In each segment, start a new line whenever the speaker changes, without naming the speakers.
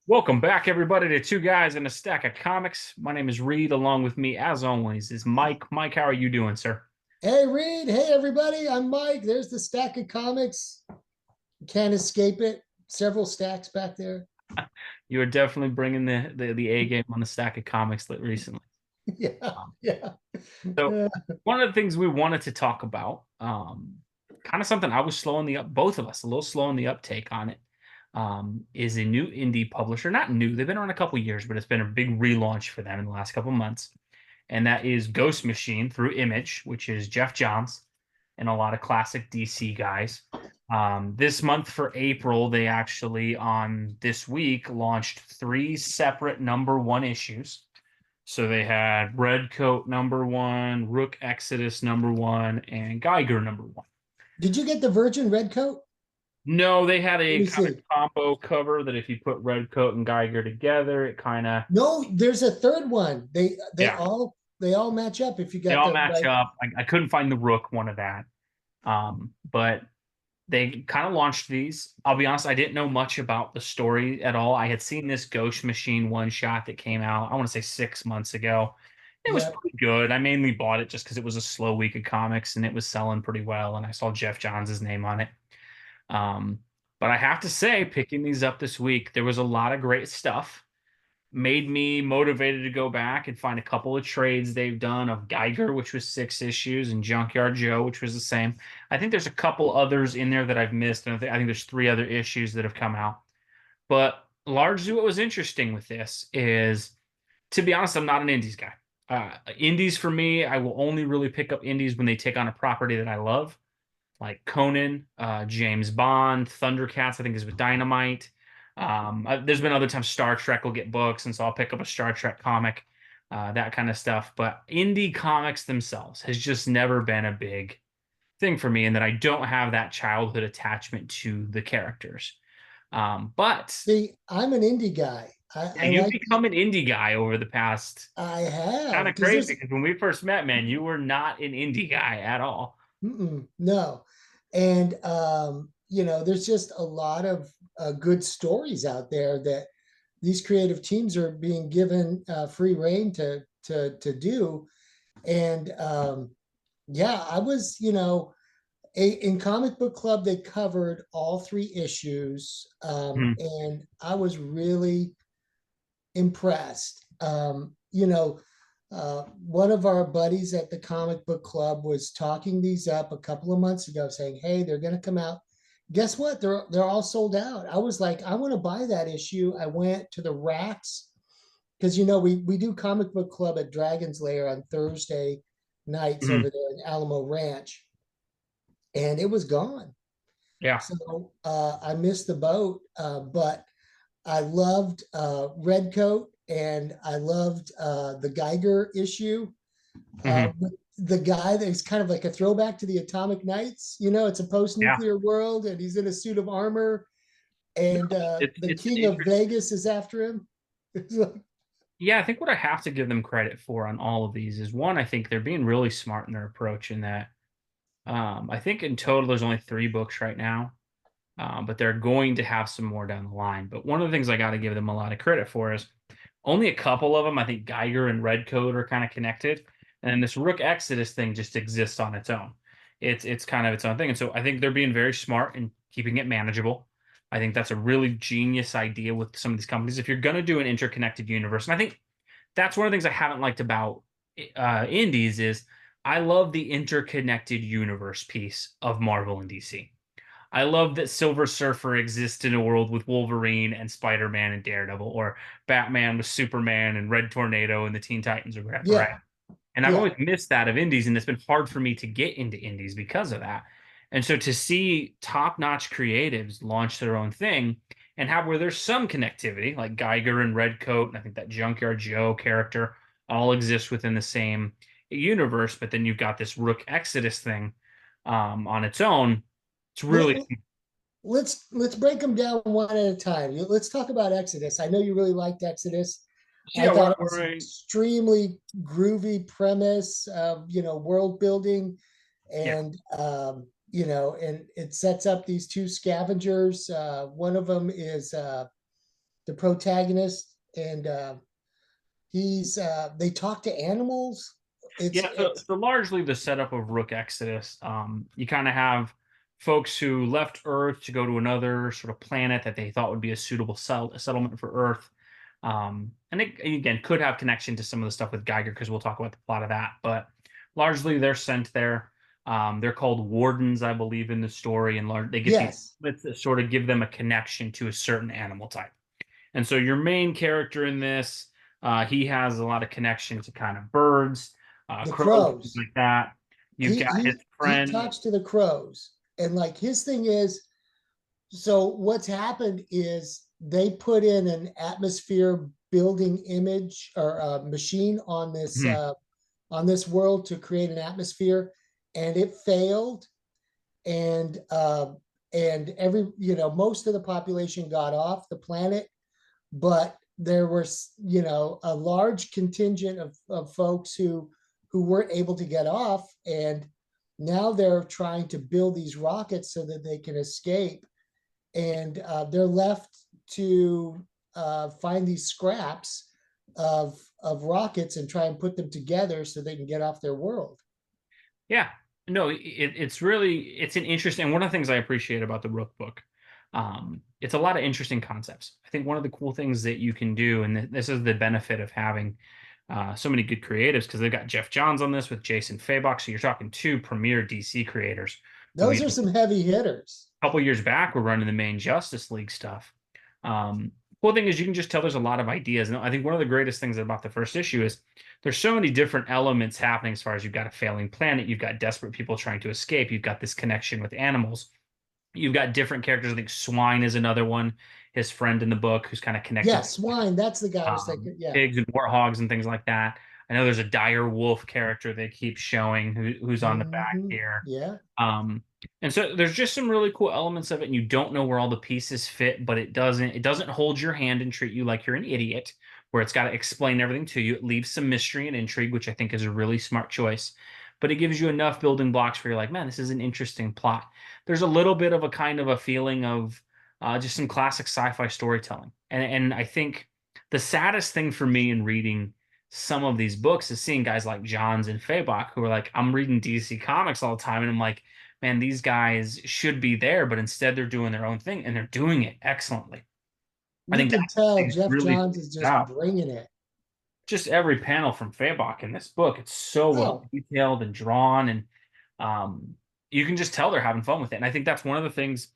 Welcome back, everybody, to Two Guys and a Stack of Comics. My name is Reed. Along with me, as always, is Mike. Mike, how are you doing, sir?
Hey, Reed. Hey, everybody. I'm Mike. There's the stack of comics. Can't escape it. Several stacks back there.
You are definitely bringing the A game on the stack of comics recently.
Yeah,
Um,
yeah.
so,
Uh,
one of the things we wanted to talk about, kind of something I was slowing both of us, a little slow in the uptake on it, is a new indie publisher. Not new, they've been around a couple years, but it's been a big relaunch for them in the last couple months. And that is Ghost Machine through Image, which is Jeff Johns and a lot of classic DC guys. This month for April, they actually on this week launched three separate #1 issues. So they had Redcoat #1, Rook Exodus #1, and Geiger #1.
did you get the Virgin Redcoat?
No, they had
Let
a
me
kind of
see.
combo cover that if you put Redcoat and Geiger together, it kind of,
No, there's a third one. They they
yeah,
all they all match up if you
they
got
all
the
match
right.
up. I couldn't find the Rook one of that. But they kind of launched these. I'll be honest, I didn't know much about the story at all. I had seen this Ghost Machine one shot that came out, I want to say 6 months ago. It was
Yep.
pretty good. I mainly bought it just because it was a slow week of comics and it was selling pretty well. And I saw Jeff Johns' name on it. Um, but I have to say, picking these up this week, there was a lot of great stuff. Made me motivated to go back and find a couple of trades they've done of Geiger, which was 6 issues, and Junkyard Joe, which was the same. I think there's a couple others in there that I've missed, and I think there's three other issues that have come out. But largely, what was interesting with this is, to be honest, I'm not an indies guy. Indies for me, I will only really pick up indies when they take on a property that I love, like Conan, James Bond, Thundercats. I think is with Dynamite. There's been other times Star Trek will get books, and so I'll pick up a Star Trek comic, that kind of stuff. But indie comics themselves has just never been a big thing for me, and that I don't have that childhood attachment to the characters. But
See, I'm an indie guy.
yeah,
I
you've
like.
become an indie guy over the past.
I
Kind
have
of
because
crazy
there's
because when we first met, man, you were not an indie guy at all.
no, and there's just a lot of good stories out there that these creative teams are being given free reign to do. And yeah, I was, in comic book club they covered all three issues,
Mhm.
and I was really impressed. One of our buddies at the comic book club was talking these up a couple of months ago, saying, "Hey, they're going to come out." Guess what? They're all sold out. I was like, I want to buy that issue. I went to the racks because we do comic book club at Dragon's Lair on Thursday nights
Mhm.
over there in Alamo Ranch, and it was gone.
Yeah.
So I missed the boat, but I loved Redcoat, and I loved the Geiger issue.
Mhm.
The guy that's kind of like a throwback to the Atomic Knights. It's a
Yeah.
post-nuclear world, and he's in a suit of armor, and the
It's an
king of
interesting.
Vegas is after him. It's like,
Yeah, I think what I have to give them credit for on all of these is one, I think they're being really smart in their approach in that, I think in total there's only 3 books right now, but they're going to have some more down the line. But one of the things I got to give them a lot of credit for is only a couple of them. I think Geiger and Redcoat are kind of connected, and then this Rook Exodus thing just exists on its own. It's kind of its own thing, and so I think they're being very smart in keeping it manageable. I think that's a really genius idea with some of these companies. If you're going to do an interconnected universe, and I think that's one of the things I haven't liked about indies is I love the interconnected universe piece of Marvel and DC. I love that Silver Surfer exists in a world with Wolverine and Spider-Man and Daredevil, or Batman with Superman and Red Tornado and the Teen Titans or whatever, right?
yeah,
And I've
yeah.
always missed that of indies, and it's been hard for me to get into indies because of that. And so to see top-notch creatives launch their own thing and have where there's some connectivity, like Geiger and Redcoat, and I think that Junkyard Joe character all exist within the same universe, but then you've got this Rook Exodus thing on its own. It's
Let,
really
let's break them down one at a time. Let's talk about Exodus. I know you really liked Exodus. I
yeah.
thought it was
We're
extremely groovy premise of world building,
yeah.
and and it sets up these two scavengers. One of them is the protagonist, and he's they talk to animals.
Yeah,
It's
so largely the setup of Rook Exodus, you kind of have folks who left Earth to go to another sort of planet that they thought would be a suitable settlement for Earth. And it, again, could have connection to some of the stuff with Geiger because we'll talk about the plot of that. But largely, they're sent there. They're called wardens, I believe, in the story, and they get these
yes,
that sort of give them a connection to a certain animal type. And so your main character in this, he has a lot of connection to kind of birds,
the
crows, things
crows.
like that. You've got his
He
friend.
talks to the crows, and like his thing is, so what's happened is they put in an atmosphere building image or machine
Hmm.
on this world to create an atmosphere, and it failed, and every most of the population got off the planet, but there was a large contingent of folks who weren't able to get off, and now they're trying to build these rockets so that they can escape, and they're left to find these scraps of rockets and try and put them together so they can get off their world.
Yeah, no, it's really it's an interesting. And one of the things I appreciate about the Rook book, it's a lot of interesting concepts. I think one of the cool things that you can do, and this is the benefit of having so many good creatives, because they've got Jeff Johns on this with Jason Fabok. So you're talking two premier DC creators who,
Those are some heavy hitters.
couple years back were running the main Justice League stuff. Cool thing is you can just tell there's a lot of ideas, and I think one of the greatest things about the first issue is there's so many different elements happening. As far as you've got a failing planet, you've got desperate people trying to escape, you've got this connection with animals, you've got different characters. I think Swine is another one, his friend in the book, who's kind of connected
Yes, Swine, that's the guy I was thinking. Yeah.
pigs and warthogs and things like that. I know there's a dire wolf character they keep showing who's on the back here.
Yeah.
Um, and so there's just some really cool elements of it, and you don't know where all the pieces fit, but it doesn't hold your hand and treat you like you're an idiot, where it's got to explain everything to you. It leaves some mystery and intrigue, which I think is a really smart choice. But it gives you enough building blocks where you're like, man, this is an interesting plot. There's a little bit of a kind of a feeling of just some classic sci-fi storytelling. And I think the saddest thing for me in reading some of these books is seeing guys like Johns and Fabok who are like, I'm reading DC comics all the time, and I'm like, man, these guys should be there, but instead they're doing their own thing and they're doing it excellently. I
You
think
can
that's the
tell
thing that
Jeff
really
Johns is
stands
just
out.
bringing it.
Just every panel from Fabok in this book, it's so well
Oh,
detailed and drawn, and um, you can just tell they're having fun with it. And I think that's one of the things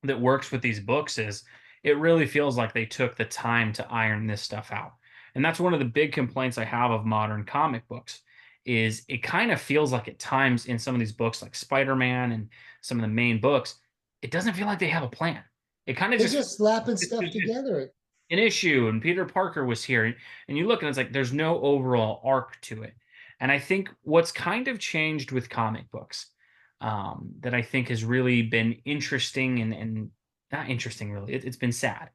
that works with these books is it really feels like they took the time to iron this stuff out. And that's one of the big complaints I have of modern comic books is it kind of feels like at times in some of these books like Spider-Man and some of the main books, it doesn't feel like they have a plan. It kind of
they're
just
just slapping
it's
stuff
just
together.
an issue and Peter Parker was here, and you look and it's like there's no overall arc to it. And I think what's kind of changed with comic books, that I think has really been interesting and not interesting really, it's been sad.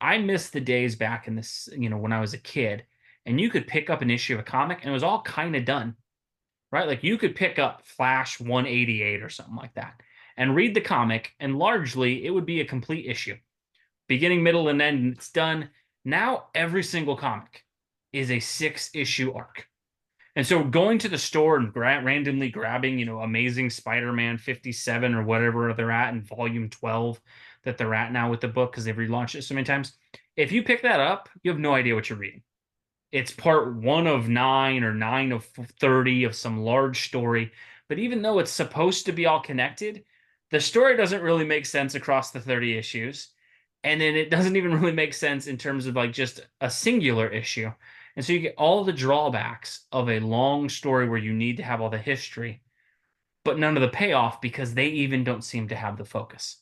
I miss the days back in this, when I was a kid, and you could pick up an issue of a comic and it was all kind of done, right? Like you could pick up Flash 188 or something like that and read the comic, and largely it would be a complete issue, beginning, middle, and end, and it's done. Now every single comic is a 6 issue arc. And so going to the store and randomly grabbing, Amazing Spider-Man 57 or whatever they're at in volume 12 that they're at now with the book because they've relaunched it so many times. If you pick that up, you have no idea what you're reading. It's part one of nine or nine of 30 of some large story. But even though it's supposed to be all connected, the story doesn't really make sense across the 30 issues. And then it doesn't even really make sense in terms of like just a singular issue. And so you get all the drawbacks of a long story where you need to have all the history, but none of the payoff because they even don't seem to have the focus.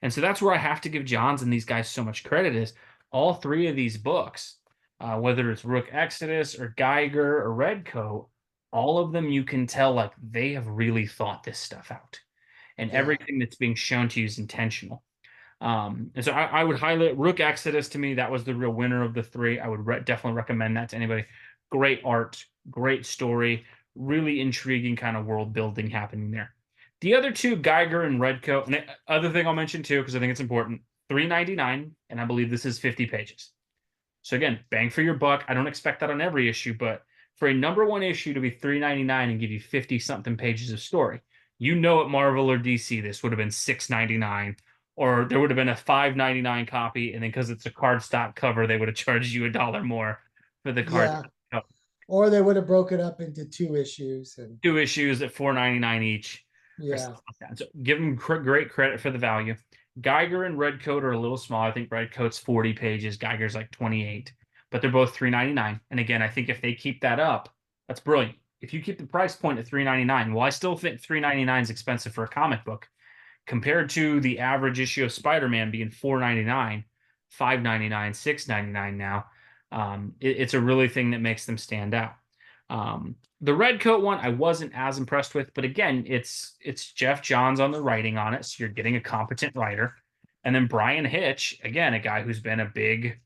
And so that's where I have to give Johns and these guys so much credit is all three of these books, whether it's Rook Exodus or Geiger or Redcoat, all of them you can tell like they have really thought this stuff out. And
Yeah.
everything that's being shown to you is intentional. And so I would highlight Rook Exodus to me. That was the real winner of the three. I would definitely recommend that to anybody. Great art, great story, really intriguing kind of world building happening there. The other two, Geiger and Redcoat, and the other thing I'll mention too, because I think it's important. $3.99, and I believe this is 50 pages. So again, bang for your buck. I don't expect that on every issue, but for a number one issue to be $3.99 and give you 50 something pages of story, at Marvel or DC, this would have been $6.99, or there would have been a $5.99 copy, and then because it's a cardstock cover, they would have charged you $1 more for the card
Yeah.
cover.
Or they would have broken up into two issues and
Two issues at $4.99 each, or
yeah.
something like that. So give them great credit for the value. Geiger and Redcoat are a little small. I think Redcoat's 40 pages, Geiger's like 28, but they're both $3.99. And again, I think if they keep that up, that's brilliant. If you keep the price point at $3.99, well, I still think $3.99 is expensive for a comic book compared to the average issue of Spider-Man being $4.99, $5.99, $6.99 now. It's a really thing that makes them stand out. The Redcoat one I wasn't as impressed with, but again, it's Jeff Johns on the writing on it, so you're getting a competent writer. And then Brian Hitch, again, a guy who's been a big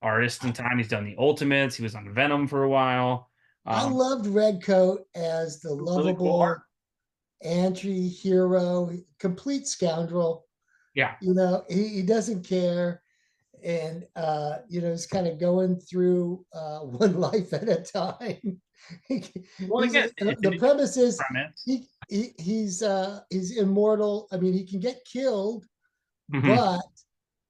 artist in time. He's done the Ultimates. He was on Venom for a while.
I
Um,
loved Redcoat as the
really cool art.
lovable anti-hero, complete scoundrel.
Yeah.
He doesn't care, and he's kind of going through one life at a time.
Well,
He's
again, it's an
the
interesting
premise is
premise.
he's immortal. I mean, he can get killed,
Mhm.
but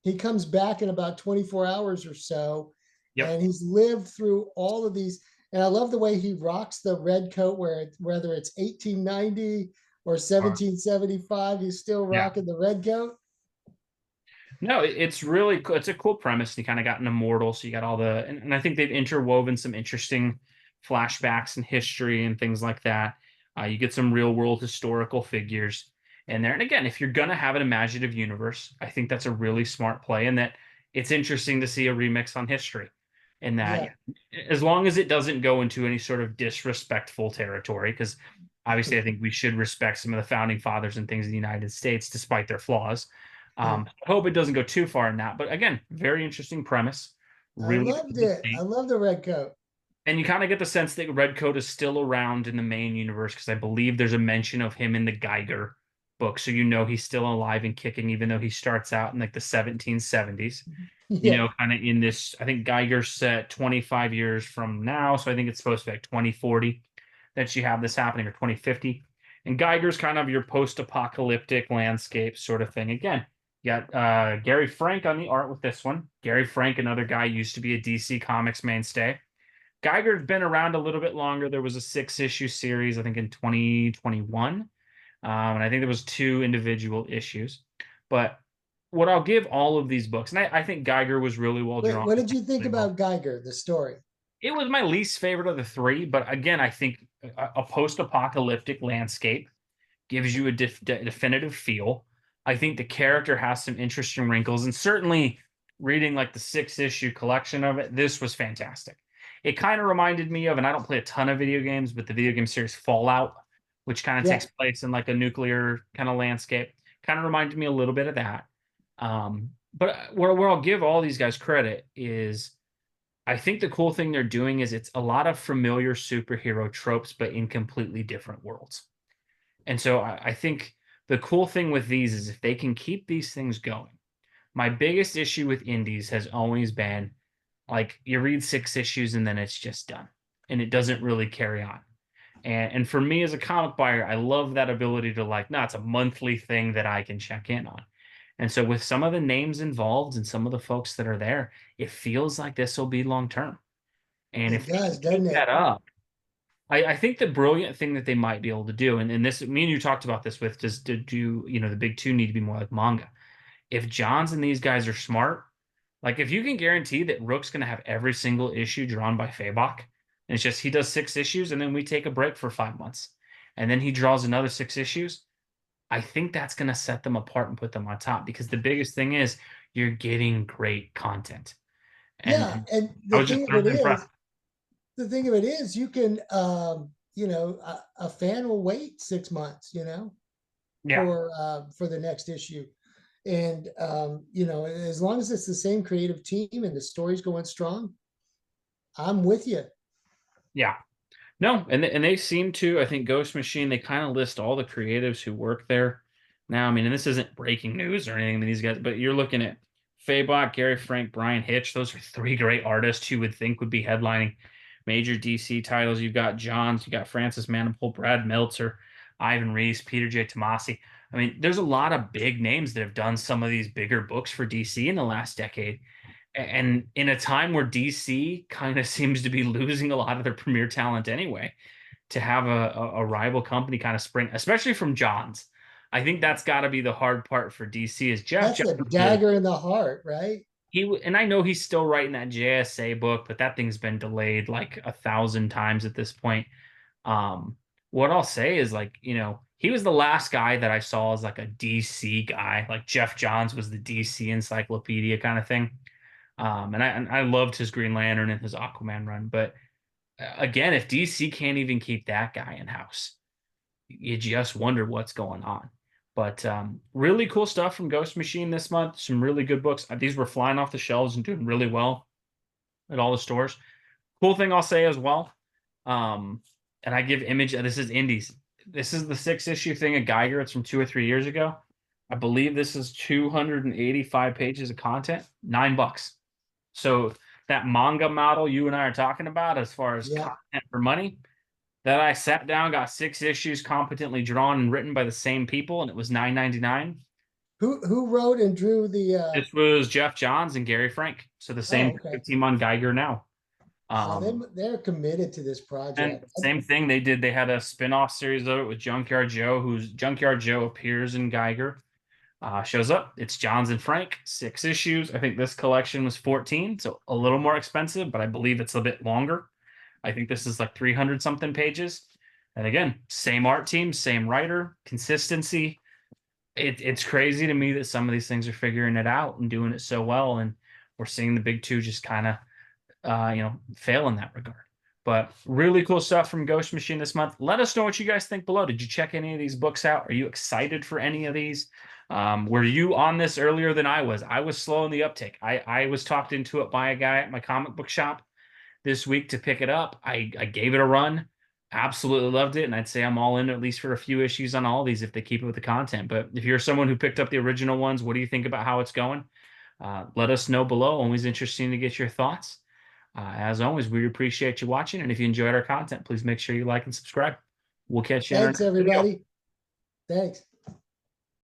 he comes back in about 24 hours or so,
Yep.
and he's lived through all of these. And I love the way he rocks the red coat, whether it's 1890 or
Or
1775, he's still
yeah.
rocking the red coat.
No, it's really cool. It's a cool premise. You kind of got an immortal, so you got all and I think they've interwoven some interesting flashbacks and history and things like that. You get some real world historical figures in there. And again, if you're gonna have an imaginative universe, I think that's a really smart play, and that it's interesting to see a remix on history. In that,
Yeah.
yeah, as long as it doesn't go into any sort of disrespectful territory, because obviously I think we should respect some of the founding fathers and things in the United States, despite their flaws. I hope it doesn't go too far in that. But again, very interesting premise.
I
Really
loved
cool to
it. I
see.
love the red coat.
And you kind of get the sense that Redcoat is still around in the main universe because I believe there's a mention of him in the Geiger book. So he's still alive and kicking, even though he starts out in like the 1770s.
Yeah.
Kind of in this, I think Geiger's set 25 years from now. So I think it's supposed to be like 2040 that you have this happening, or 2050. And Geiger's kind of your post-apocalyptic landscape sort of thing. Again, you got Gary Frank on the art with this one. Gary Frank, another guy, used to be a DC Comics mainstay. Geiger's been around a little bit longer. There was a 6-issue series, I think, in 2021. And I think there was 2 individual issues. But what I'll give all of these books, and I think Geiger was really well drawn.
What did you think
Really well.
about Geiger, the story?
It was my least favorite of the 3, but again, I think a post-apocalyptic landscape gives you a definitive feel. I think the character has some interesting wrinkles, and certainly reading like the 6-issue collection of it, this was fantastic. It kind of reminded me of, and I don't play a ton of video games, but the video game series Fallout, which kind of
Yeah.
takes place in like a nuclear kind of landscape, kind of reminded me a little bit of that. But where I'll give all these guys credit is I think the cool thing they're doing is it's a lot of familiar superhero tropes, but in completely different worlds. And so I think the cool thing with these is if they can keep these things going. My biggest issue with indies has always been like you read 6 issues and then it's just done and it doesn't really carry on. And for me as a comic buyer, I love that ability to like, no, it's a monthly thing that I can check in on. And so with some of the names involved and some of the folks that are there, it feels like this will be long term. And
It
if they
does,
can
doesn't
keep that
it?
up, I think the brilliant thing that they might be able to do, and this, me and you talked about this with, does do the big 2 need to be more like manga? If Johns and these guys are smart, like if you can guarantee that Rook's going to have every single issue drawn by Fabok, and it's just he does 6 issues and then we take a break for 5 months, and then he draws another 6 issues, I think that's going to set them apart and put them on top because the biggest thing is you're getting great content.
Yeah.
And
And
I was just thoroughly impressed.
the thing of it is, you can, a fan will wait 6 months,
Yeah,
for the next issue. And as long as it's the same creative team and the story's going strong, I'm with you.
yeah. No, and they seem to. I think Ghost Machine. They kind of list all the creatives who work there now. I mean, and this isn't breaking news or anything. These guys, but you're looking at Fabok, Gary Frank, Brian Hitch. Those are three great artists you would think would be headlining major DC titles. You've got Johns, you got Francis Manapul, Brad Meltzer, Ivan Reese, Peter J. Tomasi. I mean, there's a lot of big names that have done some of these bigger books for DC in the last decade. And in a time where DC kind of seems to be losing a lot of their premier talent anyway, to have a rival company kind of spring, especially from Johns. I think that's got to be the hard part for DC is Jeff
That's a
Johns.
dagger in the heart, right?
And I know he's still writing that JSA book, but that thing's been delayed like 1,000 times at this point. Um, what I'll say is like, he was the last guy that I saw as like a DC guy. Like Jeff Johns was the DC encyclopedia kind of thing. And I loved his Green Lantern and his Aquaman run. But again, if DC can't even keep that guy in house, you just wonder what's going on. But really cool stuff from Ghost Machine this month. Some really good books. These were flying off the shelves and doing really well at all the stores. Cool thing I'll say as well. Um, and I give Image, this is Indies. This is the 6 issue thing of Geiger. It's from 2 or 3 years ago. I believe this is 285 pages of content, $9. So that manga model you and I are talking about as far as
Yeah.
content for money, that I sat down, got 6 issues competently drawn and written by the same people, and it was $9.99.
Who wrote and drew the
This was Jeff Johns and Gary Frank. So the same
oh, okay.
team on Geiger now.
So
Um,
they're committed to this
and
project.
same thing they did. They had a spin-off series of it with Junkyard Joe, who's Junkyard Joe appears in Geiger. Shows up. It's Johns and Frank, 6 issues. I think this collection was 14, so a little more expensive, but I believe it's a bit longer. I think this is like 300 something pages. And again, same art team, same writer, consistency. It's crazy to me that some of these things are figuring it out and doing it so well. And we're seeing the big two just kind of, fail in that regard. But really cool stuff from Ghost Machine this month. Let us know what you guys think below. Did you check any of these books out? Are you excited for any of these? Were you on this earlier than I was? I was slow in the uptake. I was talked into it by a guy at my comic book shop this week to pick it up. I gave it a run. Absolutely loved it. And I'd say I'm all in at least for a few issues on all these if they keep it with the content. But if you're someone who picked up the original ones, what do you think about how it's going? Let us know below. Always interesting to get your thoughts. As always, we appreciate you watching. And if you enjoyed our content, please make sure you like and subscribe. We'll catch you in our
Thanks,
next video.
everybody. Thanks.